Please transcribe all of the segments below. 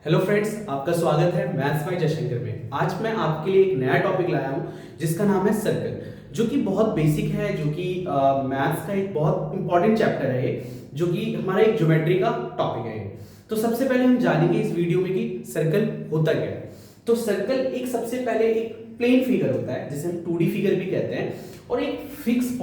Hello friends, आपका स्वागत है मैथ्स बाय जयशंकर में। आज मैं आपके लिए एक नया टॉपिक लाया हूं जिसका नाम है सर्कल, जो कि बहुत बेसिक है, जो कि मैथ्स का एक बहुत इंपॉर्टेंट चैप्टर है ये, जो कि हमारा एक ज्योमेट्री का टॉपिक है ये। तो सबसे पहले हम जानेंगे इस वीडियो में कि सर्कल होता क्या है। तो सर्कल एक सबसे पहले एक प्लेन फिगर होता है जिसे हम 2D फिगर भी कहते हैं, और एक फिक्स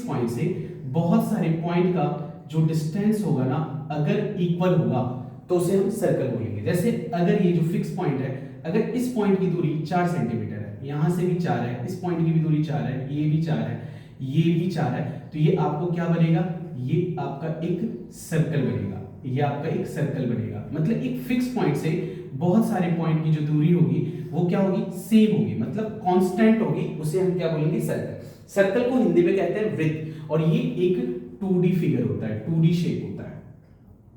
पॉइंट से बहुत सारे पॉइंट का जो डिस्टेंस होगा ना, अगर इक्वल होगा तो उसे हम सर्कल बोलेंगे। जैसे अगर ये जो फिक्स पॉइंट है, अगर इस पॉइंट की दूरी 4 सेंटीमीटर है, यहां से भी 4 है, इस पॉइंट की भी दूरी 4 है, ये भी 4 है, ये भी 4 है, तो ये आपको क्या बनेगा? ये आपका एक सर्कल बनेगा। ये आपका एक सर्कल बनेगा, मतलब एक फिक्स पॉइंट से बहुत सारे पॉइंट की जो दूरी होगी वो क्या होगी? सेम होगी, मतलब कांस्टेंट होगी। उसे हम क्या बोलेंगे? सर्कल। सर्कल को हिंदी में कहते हैं वृत्त, और ये एक 2D फिगर होता है, 2D शेप होता है।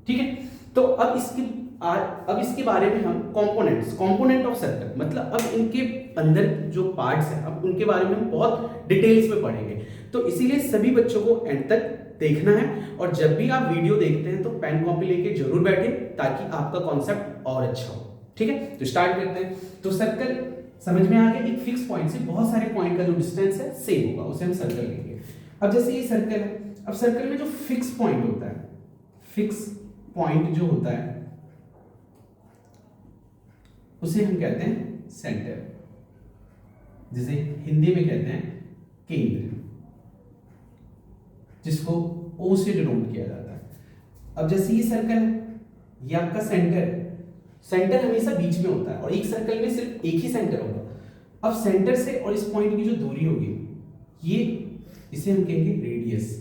ठीक है, तो अब इसके बारे में हम कंपोनेंट ऑफ सर्कल, मतलब अब इनके अंदर जो पार्ट्स हैं, अब उनके बारे में हम बहुत डिटेल्स में पढ़ेंगे। तो इसीलिए सभी बच्चों को एंड तक देखना है, और जब भी आप वीडियो देखते हैं तो पेन कॉपी लेके जरूर बैठे, ताकि आपका कॉन्सेप्ट और अच्छा हो। ठीक है, तो स्टार्ट करते हैं। तो सर्कल समझ में आ गया, एक फिक्स पॉइंट से बहुत सारे पॉइंट का जो डिस्टेंस है सेम होगा, उसे हम सर्कल लेंगे। अब जैसे ये सर्कल है, अब सर्कल में जो फिक्स पॉइंट होता है, फिक्स पॉइंट जो होता है उसे हम कहते हैं सेंटर, जिसे हिंदी में कहते हैं केंद्र, जिसको O से डिनोट किया जाता है। अब जैसे ये सर्कल है, ये आपका सेंटर है। सेंटर हमेशा बीच में होता है, और एक सर्कल में सिर्फ एक ही सेंटर होगा। अब सेंटर से और इस पॉइंट की जो दूरी होगी, ये इसे हम कहेंगे रेडियस,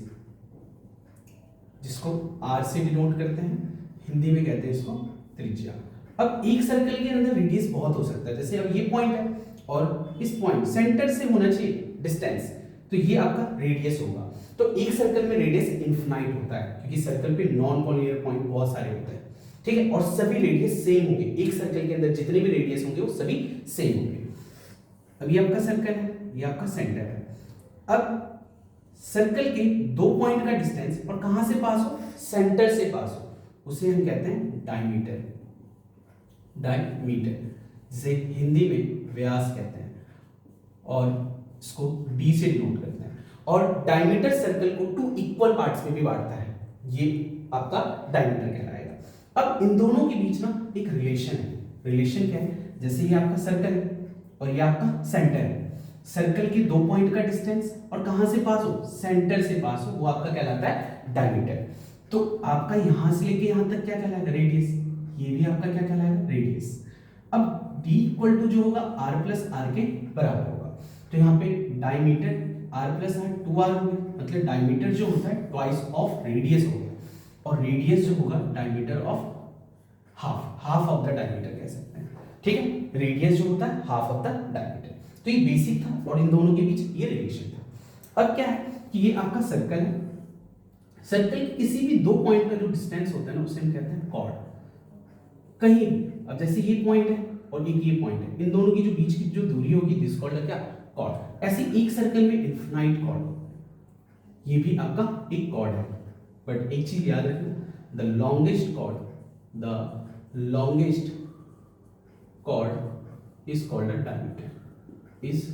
जिसको R से डिनोट करते हैं, हिंदी में कहते हैं इसको त्रिज्या। अब एक सर्कल के अंदर रेडियस बहुत हो सकता है, जैसे अब ये पॉइंट है और इस पॉइंट सेंटर से होना चाहिए डिस्टेंस, तो ये आपका रेडियस होगा। तो एक सर्कल में रेडियस इनफिनाइट होता है, क्योंकि सर्कल पे नॉन कॉलिनियर पॉइंट बहुत सारे होते हैं। ठीक है, और सभी रेडियस सेम होंगे। एक सर्कल के अंदर जितने भी रेडियस होंगे वो सभी सेम होंगे। अब ये आपका सर्कल है, ये आपका सेंटर है। अब सर्कल के दो पॉइंट का डिस्टेंस और कहां से पास हो? सेंटर से पास हो, उसे हम कहते हैं डायमीटर। जिसे हिंदी में व्यास कहते हैं, और इसको d से डिनोट करते हैं। और डायमीटर सर्कल को 2 इक्वल पार्ट्स में भी बांटता है, ये आपका डायमीटर कहलाएगा। अब इन दोनों के बीच ना एक रिलेशन है। रिलेशन क्या है? जैसे ये आपका सर्कल है और ये आपका सेंटर है। सर्कल के दो पॉइंट का डिस्टेंस और कहां से पास हो? सेंटर से पास हो, वो आपका कहलाता है डायमीटर। तो आपका यहां से लेके यहां तक क्या कहलाएगा? रेडियस। ये भी आपका क्या कहलाएगा? रेडियस। अब d इक्वल टू जो होगा r प्लस आर के बराबर होगा, तो यहाँ पे diameter r plus are 2r हो गया, मतलब डायमीटर जो होता है ट्वाइस ऑफ रेडियस हो गया, और रेडियस जो होगा diameter of half of the diameter कह सकते हैं। ठीक है, रेडियस जो होता है हाफ ऑफ द डायमीटर। तो ये बेसिक था, और इन दोनों के बीच ये रिलेशन था। अब क्या है कि ये आपका सर्कल है। सर्कल के किसी भी दो पॉइंट का जो डिस्टेंस होता है ना, उसे हम कहते हैं कॉर्ड। कहीं अब जैसे ये पॉइंट है और एक ये पॉइंट है, इन दोनों की जो बीच की जो दूरी होगी दिस कॉल्ड क्या? कॉर्ड। ऐसे एक सर्कल में इनफिनाइट कॉर्ड, ये भी आपका एक कॉर्ड है। बट एक चीज याद रखना, the longest chord is called a diameter, is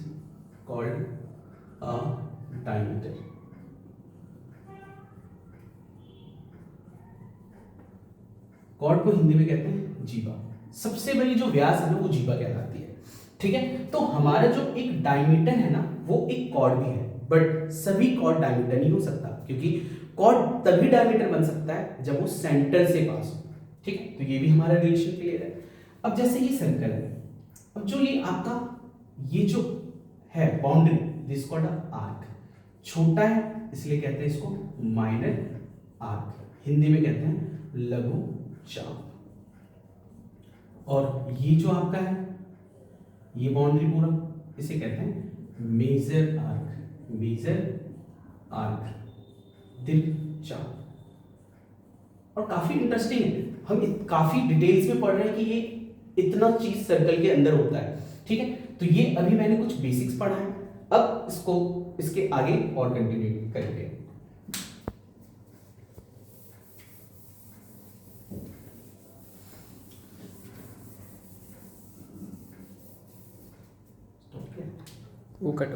called a diameter. Chord को हिंदी में कहते हैं जीवा। सबसे बड़ी जो व्यास है ना, वो जीवा कहलाती है। ठीक है, तो हमारा जो एक डायमीटर है ना, वो एक कॉर्ड भी है, बट सभी कॉर्ड डायमीटर नहीं हो सकता, क्योंकि कॉर्ड तभी डायमीटर बन सकता है जब वो सेंटर से पास हो। ठीक है, तो ये भी हमारा रिलेशन क्लियर है। अब जैसे ये सर्कल है, अब जो ये आपका ये जो है बाउंड्री, दिस कॉल्ड आर्क। छोटा है इसलिए कहते हैं इसको माइनर आर्क, हिंदी में कहते हैं लघु चाप। और ये जो आपका है ये बाउंड्री पूरा, इसे कहते हैं मेजर आर्क, दीर्घचाप। और काफी इंटरेस्टिंग है, हम काफी डिटेल्स में पढ़ रहे हैं कि ये इतना चीज सर्कल के अंदर होता है। ठीक है, तो ये अभी मैंने कुछ बेसिक्स पढ़ा है, अब इसको इसके आगे और कंटिन्यू करेंगे। वो कट